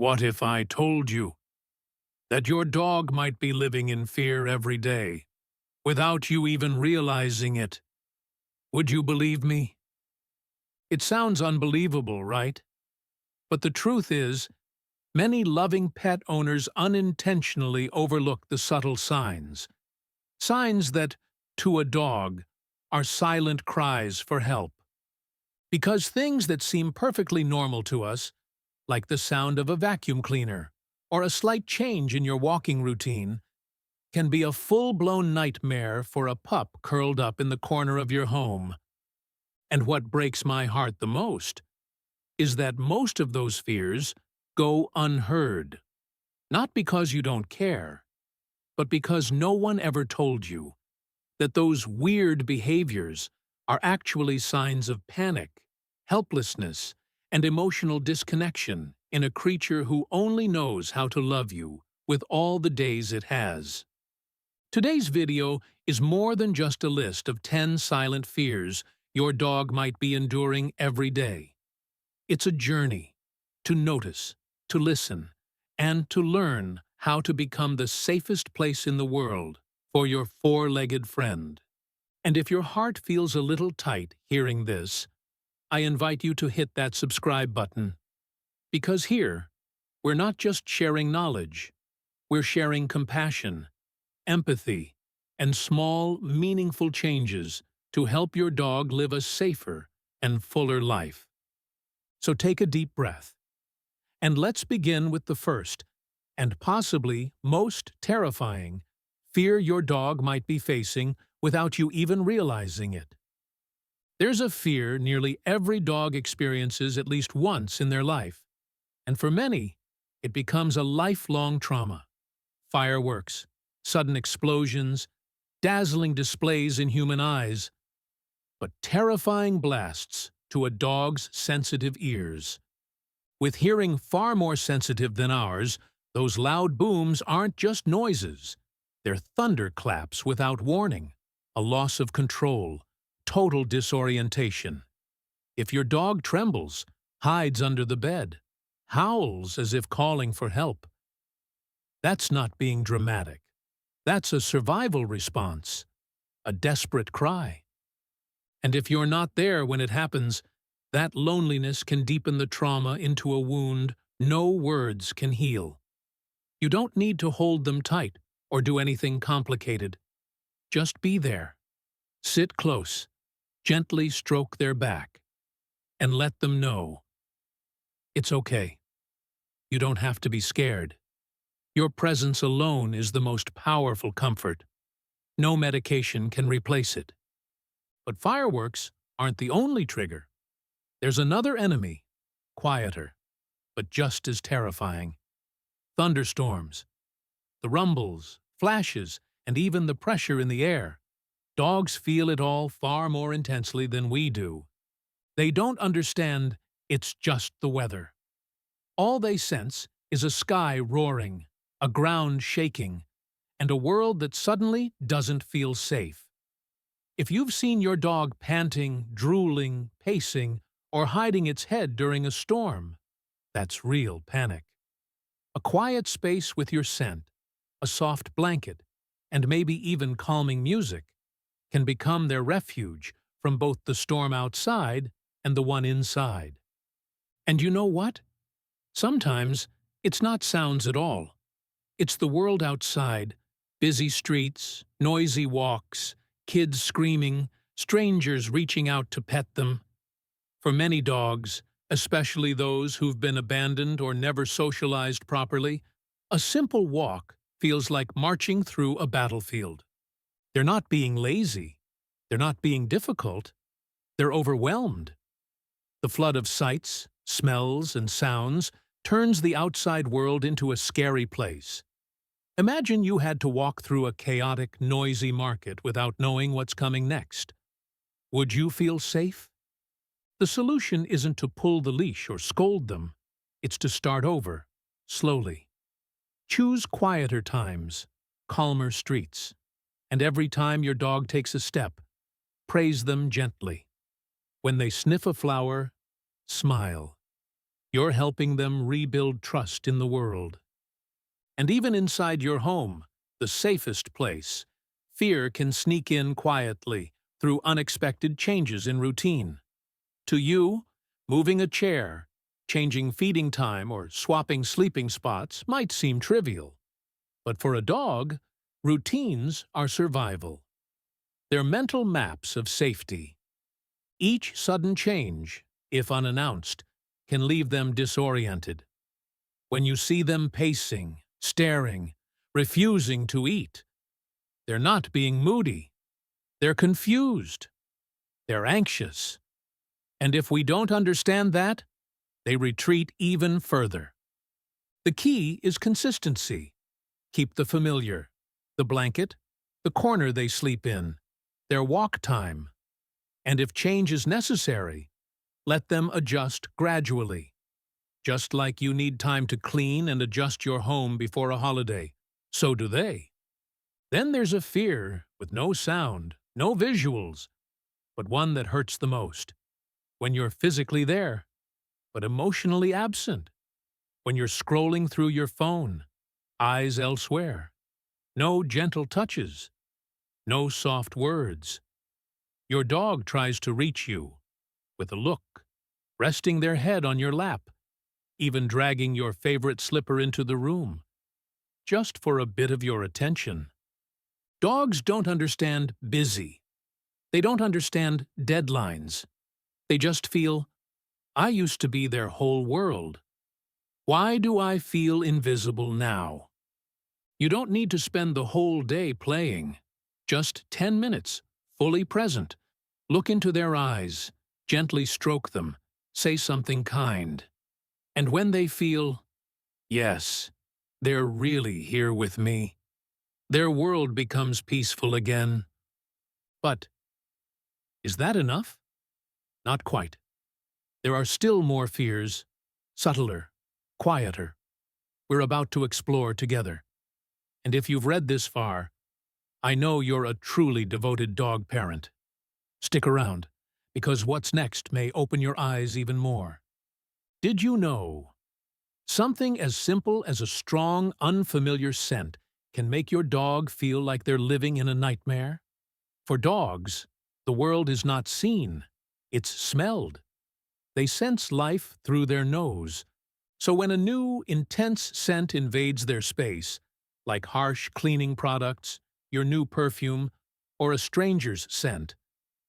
What if I told you that your dog might be living in fear every day, without you even realizing it? Would you believe me? It sounds unbelievable, right? But the truth is, many loving pet owners unintentionally overlook the subtle signs. Signs that, to a dog, are silent cries for help. Because things that seem perfectly normal to us, like the sound of a vacuum cleaner or a slight change in your walking routine, can be a full-blown nightmare for a pup curled up in the corner of your home. And what breaks my heart the most is that most of those fears go unheard. Not because you don't care, but because no one ever told you that those weird behaviors are actually signs of panic, helplessness, and emotional disconnection in a creature who only knows how to love you with all the days it has. Today's video is more than just a list of 10 silent fears your dog might be enduring every day. It's a journey to notice, to listen, and to learn how to become the safest place in the world for your four-legged friend. And if your heart feels a little tight hearing this, I invite you to hit that subscribe button. Because here, we're not just sharing knowledge, we're sharing compassion, empathy, and small, meaningful changes to help your dog live a safer and fuller life. So take a deep breath. And let's begin with the first, and possibly most terrifying, fear your dog might be facing without you even realizing it. There's a fear nearly every dog experiences at least once in their life, and for many, it becomes a lifelong trauma. Fireworks, sudden explosions, dazzling displays in human eyes, but terrifying blasts to a dog's sensitive ears. With hearing far more sensitive than ours, those loud booms aren't just noises. They're thunderclaps without warning, a loss of control, total disorientation. If your dog trembles, hides under the bed, howls as if calling for help, that's not being dramatic. That's a survival response, a desperate cry. And if you're not there when it happens, that loneliness can deepen the trauma into a wound no words can heal. You don't need to hold them tight or do anything complicated. Just be there. Sit close, gently stroke their back, and let them know it's okay. You don't have to be scared. Your presence alone is the most powerful comfort. No medication can replace it. But fireworks aren't the only trigger. There's another enemy, quieter, but just as terrifying. Thunderstorms. The rumbles, flashes, and even the pressure in the air. Dogs feel it all far more intensely than we do. They don't understand it's just the weather. All they sense is a sky roaring, a ground shaking, and a world that suddenly doesn't feel safe. If you've seen your dog panting, drooling, pacing, or hiding its head during a storm, that's real panic. A quiet space with your scent, a soft blanket, and maybe even calming music can become their refuge from both the storm outside and the one inside. And you know what? Sometimes it's not sounds at all. It's the world outside, busy streets, noisy walks, kids screaming, strangers reaching out to pet them. For many dogs, especially those who've been abandoned or never socialized properly, a simple walk feels like marching through a battlefield. They're not being lazy. They're not being difficult. They're overwhelmed. The flood of sights, smells, and sounds turns the outside world into a scary place. Imagine you had to walk through a chaotic, noisy market without knowing what's coming next. Would you feel safe? The solution isn't to pull the leash or scold them. It's to start over, slowly. Choose quieter times, calmer streets, and every time your dog takes a step, praise them gently. When they sniff a flower, smile. You're helping them rebuild trust in the world. And even inside your home, the safest place, fear can sneak in quietly through unexpected changes in routine. To you, moving a chair, changing feeding time, or swapping sleeping spots might seem trivial. But for a dog, routines are survival. They're mental maps of safety. Each sudden change, if unannounced, can leave them disoriented. When you see them pacing, staring, refusing to eat, they're not being moody. They're confused. They're anxious. And if we don't understand that, they retreat even further. The key is consistency. Keep the familiar, the blanket, the corner they sleep in, their walk time. And if change is necessary, let them adjust gradually. Just like you need time to clean and adjust your home before a holiday, so do they. Then there's a fear with no sound, no visuals, but one that hurts the most. When you're physically there, but emotionally absent. When you're scrolling through your phone, eyes elsewhere. No gentle touches, no soft words. Your dog tries to reach you with a look, resting their head on your lap, even dragging your favorite slipper into the room, just for a bit of your attention. Dogs don't understand busy. They don't understand deadlines. They just feel, I used to be their whole world. Why do I feel invisible now? You don't need to spend the whole day playing. Just 10 minutes, fully present. Look into their eyes, gently stroke them, say something kind. And when they feel, yes, they're really here with me, their world becomes peaceful again. But is that enough? Not quite. There are still more fears, subtler, quieter, we're about to explore together. And if you've read this far, I know you're a truly devoted dog parent. Stick around, because what's next may open your eyes even more. Did you know? Something as simple as a strong, unfamiliar scent can make your dog feel like they're living in a nightmare. For dogs, the world is not seen, it's smelled. They sense life through their nose. So when a new, intense scent invades their space, like harsh cleaning products, your new perfume, or a stranger's scent,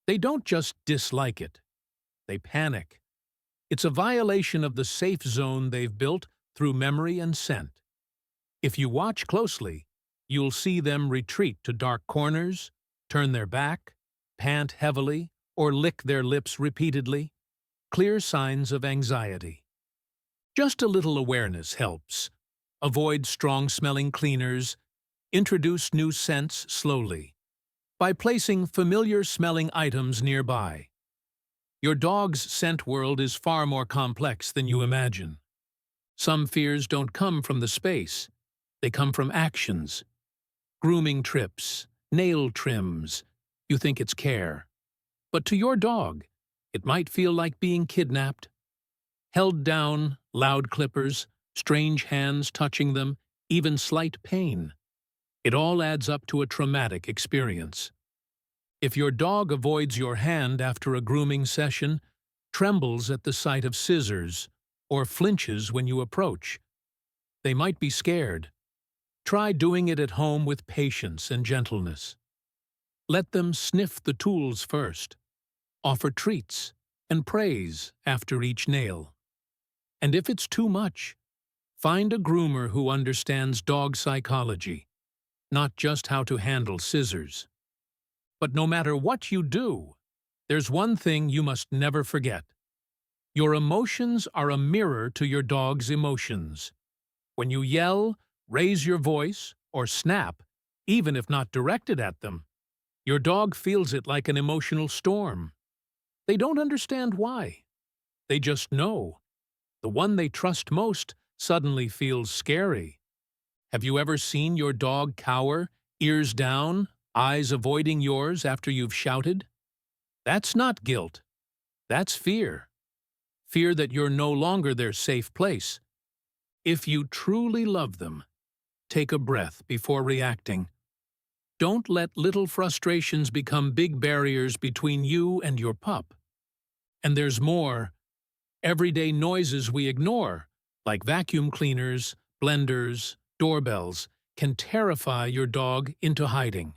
they don't just dislike it. They panic. It's a violation of the safe zone they've built through memory and scent. If you watch closely, you'll see them retreat to dark corners, turn their back, pant heavily, or lick their lips repeatedly. Clear signs of anxiety. Just a little awareness helps. Avoid strong-smelling cleaners. Introduce new scents slowly, by placing familiar-smelling items nearby. Your dog's scent world is far more complex than you imagine. Some fears don't come from the space. They come from actions. Grooming trips, nail trims. You think it's care. But to your dog, it might feel like being kidnapped. Held down, loud clippers, strange hands touching them, even slight pain. It all adds up to a traumatic experience. If your dog avoids your hand after a grooming session, trembles at the sight of scissors, or flinches when you approach, they might be scared. Try doing it at home with patience and gentleness. Let them sniff the tools first. Offer treats and praise after each nail. And if it's too much, find a groomer who understands dog psychology, not just how to handle scissors. But no matter what you do, there's one thing you must never forget. Your emotions are a mirror to your dog's emotions. When you yell, raise your voice, or snap, even if not directed at them, your dog feels it like an emotional storm. They don't understand why. They just know. The one they trust most suddenly feels scary. Have you ever seen your dog cower, ears down, eyes avoiding yours after you've shouted? That's not guilt. That's fear. fear that you're no longer their safe place. If you truly love them, take a breath before reacting. Don't let little frustrations become big barriers between you and your pup. And there's more. Everyday noises we ignore, like vacuum cleaners, blenders, doorbells, can terrify your dog into hiding.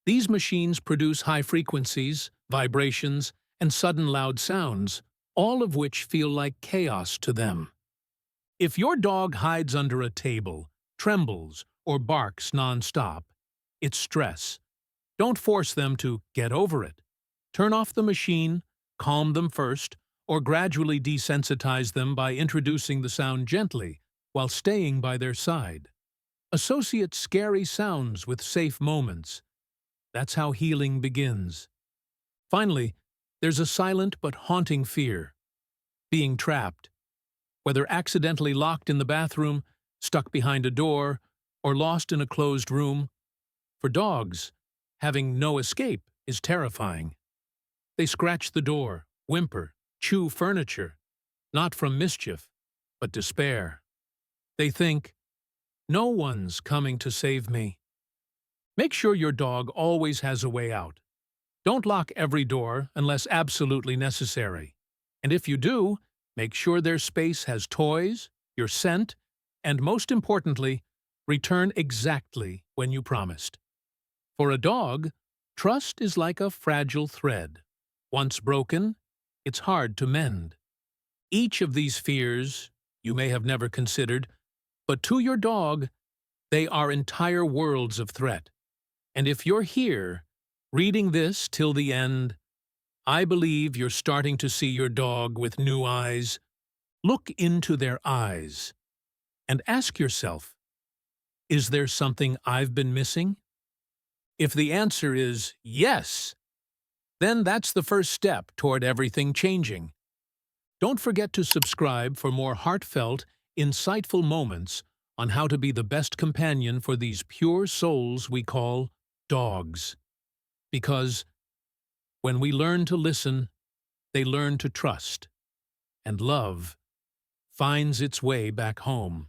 These machines produce high frequencies, vibrations, and sudden loud sounds, all of which feel like chaos to them. If your dog hides under a table, trembles, or barks non-stop, it's stress. Don't force them to get over it. Turn off the machine, calm them first, or gradually desensitize them by introducing the sound gently while staying by their side. Associate scary sounds with safe moments. That's how healing begins. Finally, there's a silent but haunting fear: being trapped. Whether accidentally locked in the bathroom, stuck behind a door, or lost in a closed room, for dogs, having no escape is terrifying. They scratch the door, whimper, chew furniture, not from mischief, but despair. They think, "No one's coming to save me." Make sure your dog always has a way out. Don't lock every door unless absolutely necessary. And if you do, make sure their space has toys, your scent, and most importantly, return exactly when you promised. For a dog, trust is like a fragile thread. Once broken, it's hard to mend. Each of these fears you may have never considered, but to your dog, they are entire worlds of threat. And if you're here, reading this till the end, I believe you're starting to see your dog with new eyes. Look into their eyes and ask yourself, is there something I've been missing? If the answer is yes, then that's the first step toward everything changing. Don't forget to subscribe for more heartfelt, insightful moments on how to be the best companion for these pure souls we call dogs. Because when we learn to listen, they learn to trust, and love finds its way back home.